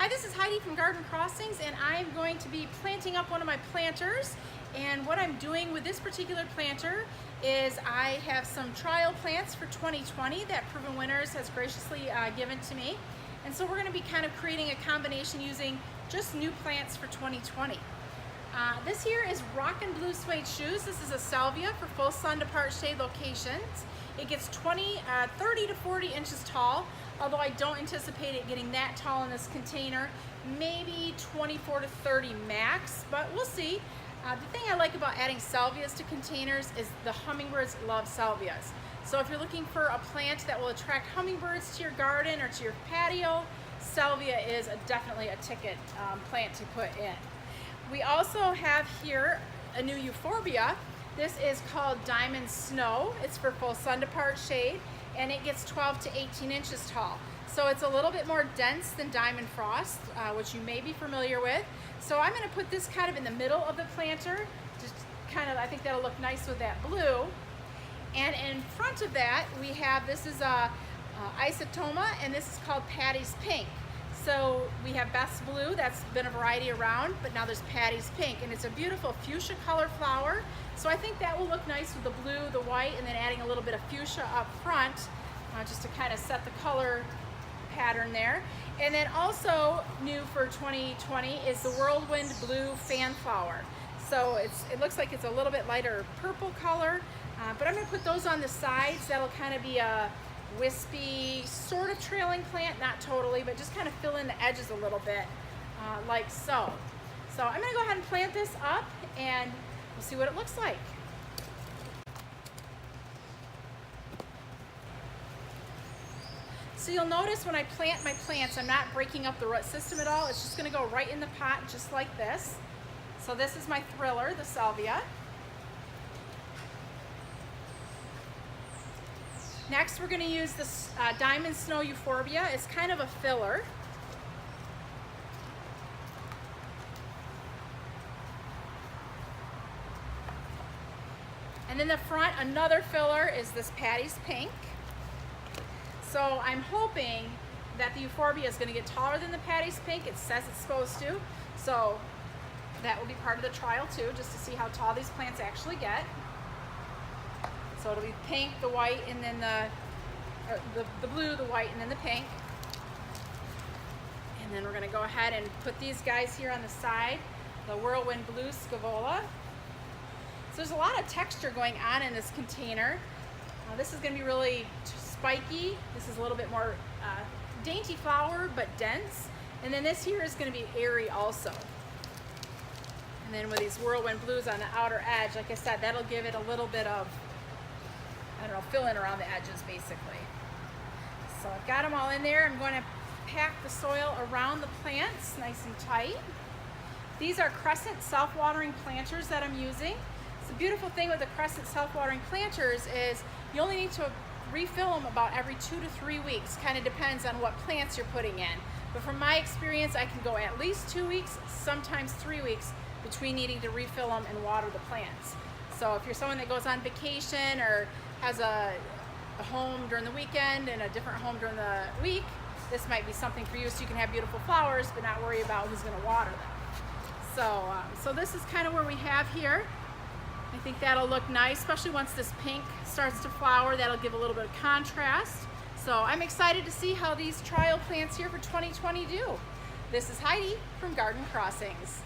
Hi, this is Heidi from Garden Crossings, and I'm going to be planting up one of my planters. And what I'm doing with this particular planter is I have some trial plants for 2020 that Proven Winners has graciously given to me. And so we're going to be kind of creating a combination using just new plants for 2020. This here is Rockin' Blue Suede Shoes. This is a salvia for full sun to part shade locations. It gets 30 to 40 inches tall, although I don't anticipate it getting that tall in this container. Maybe 24 to 30 max, but we'll see. The thing I like about adding salvias to containers is the hummingbirds love salvias. So if you're looking for a plant that will attract hummingbirds to your garden or to your patio, salvia is definitely a ticket plant to put in. We also have here a new euphorbia. This is called Diamond Snow. It's for full sun to part shade, and it gets 12 to 18 inches tall. So it's a little bit more dense than Diamond Frost, which you may be familiar with. So I'm going to put this kind of in the middle of the planter, just kind of, I think that'll look nice with that blue. And in front of that, we have, this is a isotoma, and this is called Patty's Pink. So we have Best Blue, that's been a variety around, but now there's Patty's Pink, and it's a beautiful fuchsia color flower. So I think that will look nice with the blue, the white, and then adding a little bit of fuchsia up front, just to kind of set the color pattern there. And then also new for 2020 is the Whirlwind Blue Fan Flower. So it looks like it's a little bit lighter purple color, but I'm going to put those on the sides. That'll kind of be a wispy, sort of trailing plant, not totally, but just kind of fill in the edges a little bit, like so. So I'm going to go ahead and plant this up, and we'll see what it looks like. So you'll notice when I plant my plants, I'm not breaking up the root system at all. It's just going to go right in the pot just like this. So this is my thriller, the salvia. Next, we're going to use this Diamond Snow euphorbia. It's kind of a filler. And in the front, another filler is this Patty's Pink. So I'm hoping that the euphorbia is going to get taller than the Patty's Pink. It says it's supposed to. So that will be part of the trial too, just to see how tall these plants actually get. So it'll be pink, the white, and then the blue, the white, and then the pink. And then we're going to go ahead and put these guys here on the side, the Whirlwind Blue Scaevola. So there's a lot of texture going on in this container. This is going to be really spiky. This is a little bit more dainty flower, but dense. And then this here is going to be airy also. And then with these Whirlwind Blues on the outer edge, like I said, that'll give it a little bit of, I don't know, fill in around the edges basically. So I've got them all in there. I'm going to pack the soil around the plants nice and tight. These are Crescent self-watering planters that I'm using. So the beautiful thing with the Crescent self-watering planters is you only need to refill them about every 2 to 3 weeks. Kind of depends on what plants you're putting in. But from my experience, I can go at least 2 weeks, sometimes 3 weeks between needing to refill them and water the plants. So if you're someone that goes on vacation or has a home during the weekend and a different home during the week, this might be something for you, so you can have beautiful flowers but not worry about who's going to water them. So this is kind of where we have here. I think that'll look nice, especially once this pink starts to flower. That'll give a little bit of contrast. So I'm excited to see how these trial plants here for 2020 do. This is Heidi from Garden Crossings.